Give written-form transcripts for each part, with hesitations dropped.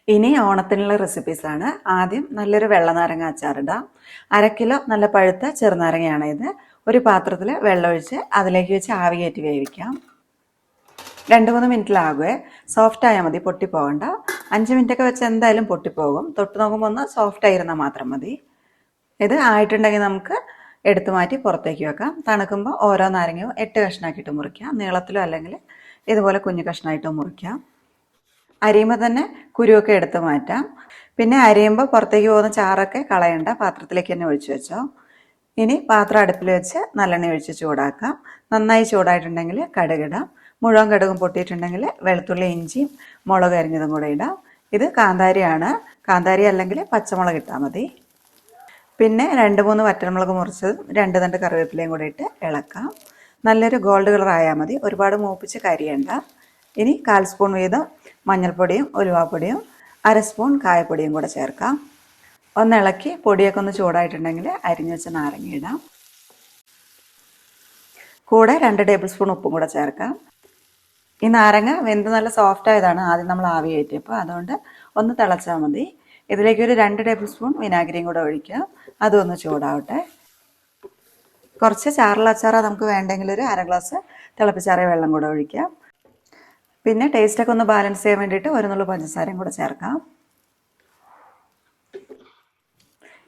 ഇനി ഓണത്തിനുള്ള റെസിപ്പീസാണ്. ആദ്യം നല്ലൊരു വെള്ളനാരങ്ങ അച്ചാറിടാം. 1/2 കിലോ നല്ല പഴുത്ത ചെറുനാരങ്ങയാണ് ഇത്. ഒരു പാത്രത്തിൽ വെള്ളമൊഴിച്ച് അതിലേക്ക് വെച്ച് ആവി കയറ്റി വേവിക്കാം. 2-3 മിനിറ്റിലാകുമേ. സോഫ്റ്റ് ആയാൽ മതി, പൊട്ടിപ്പോകണ്ട. 5 മിനിറ്റൊക്കെ വെച്ച് എന്തായാലും പൊട്ടിപ്പോകും. തൊട്ട് നോക്കുമ്പോൾ ഒന്ന് സോഫ്റ്റ് ആയിരുന്നാൽ മാത്രം മതി. ഇത് ആയിട്ടുണ്ടെങ്കിൽ നമുക്ക് എടുത്തു മാറ്റി പുറത്തേക്ക് വെക്കാം. തണുക്കുമ്പോൾ ഓരോ നാരങ്ങയും 8 കഷ്ണമാക്കിയിട്ട് മുറിക്കാം. നീളത്തിലോ അല്ലെങ്കിൽ ഇതുപോലെ കുഞ്ഞു കഷ്ണമായിട്ട് മുറിക്കാം. അരിയുമ്പോൾ തന്നെ കുരുവൊക്കെ എടുത്ത് മാറ്റാം. പിന്നെ അരിയുമ്പോൾ പുറത്തേക്ക് പോകുന്ന ചാറൊക്കെ കളയണ്ട, പാത്രത്തിലേക്ക് തന്നെ ഒഴിച്ചു വെച്ചോ. ഇനി പാത്രം അടുപ്പിൽ വെച്ച് നല്ലെണ്ണ ഒഴിച്ച് ചൂടാക്കാം. നന്നായി ചൂടായിട്ടുണ്ടെങ്കിൽ കടുകിടാം. മുഴുവൻ കടുകും പൊട്ടിയിട്ടുണ്ടെങ്കിൽ വെളുത്തുള്ളി, ഇഞ്ചിയും മുളക് അരിഞ്ഞതും കൂടെ ഇടാം. ഇത് കാന്താരിയാണ്. കാന്താരി അല്ലെങ്കിൽ പച്ചമുളക് ഇട്ടാൽ മതി. പിന്നെ 2-3 വറ്റൽമുളക് മുറിച്ചതും 2 തണ്ട് കറിവേപ്പിലയും കൂടെ ഇട്ട് ഇളക്കാം. നല്ലൊരു ഗോൾഡ് കളർ ആയാൽ മതി, ഒരുപാട് മൂപ്പിച്ച് കരിയണ്ട. ഇനി 1/4 സ്പൂൺ വീതം മഞ്ഞൾപ്പൊടിയും ഉലുവാപ്പൊടിയും 1/2 സ്പൂൺ കായപ്പൊടിയും കൂടെ ചേർക്കാം. ഒന്ന് ഇളക്കി പൊടിയൊക്കെ ഒന്ന് ചൂടായിട്ടുണ്ടെങ്കിൽ അരിഞ്ഞു വെച്ച നാരങ്ങ ഇടാം. കൂടെ 2 ടേബിൾ സ്പൂൺ ഉപ്പും കൂടെ ചേർക്കാം. ഈ നാരങ്ങ വെന്ത് നല്ല സോഫ്റ്റ് ആയതാണ് ആദ്യം നമ്മൾ ആവി കയറ്റിയപ്പോൾ, അതുകൊണ്ട് ഒന്ന് തിളച്ചാൽ മതി. ഇതിലേക്ക് ഒരു 2 ടേബിൾ സ്പൂൺ വിനാഗിരിയും കൂടെ ഒഴിക്കാം. അതൊന്ന് ചൂടാവട്ടെ. കുറച്ച് ചാറുള്ള അച്ചാറാണ് നമുക്ക് വേണ്ടെങ്കിൽ ഒരു 1/2 ഗ്ലാസ് തിളപ്പിച്ചാറിയ വെള്ളം കൂടെ ഒഴിക്കാം. പിന്നെ ടേസ്റ്റൊക്കെ ഒന്ന് ബാലൻസ് ചെയ്യാൻ വേണ്ടിയിട്ട് 1 നുള്ളു പഞ്ചസാരയും കൂടെ ചേർക്കാം.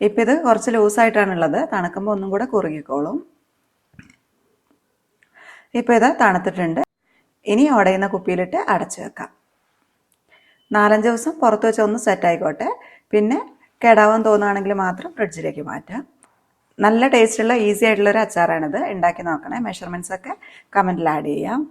ഇപ്പം ഇത് കുറച്ച് ലൂസായിട്ടാണുള്ളത്, തണുക്കുമ്പോൾ ഒന്നും കൂടെ കുറുകിക്കോളും. ഇപ്പോൾ ഇത് തണുത്തിട്ടുണ്ട്. ഇനി ഉടയുന്ന കുപ്പിയിലിട്ട് അടച്ചു വെക്കാം. 4-5 ദിവസം പുറത്ത് വെച്ച് ഒന്ന് സെറ്റ് ആയിക്കോട്ടെ. പിന്നെ കേടാവാൻ തോന്നുകയാണെങ്കിൽ മാത്രം ഫ്രിഡ്ജിലേക്ക് മാറ്റാം. നല്ല ടേസ്റ്റുള്ള ഈസി ആയിട്ടുള്ളൊരു അച്ചാറാണിത്. ഉണ്ടാക്കി നോക്കണേ. മെഷർമെൻറ്റ്സ് ഒക്കെ കമൻറ്റിൽ ആഡ് ചെയ്യാം.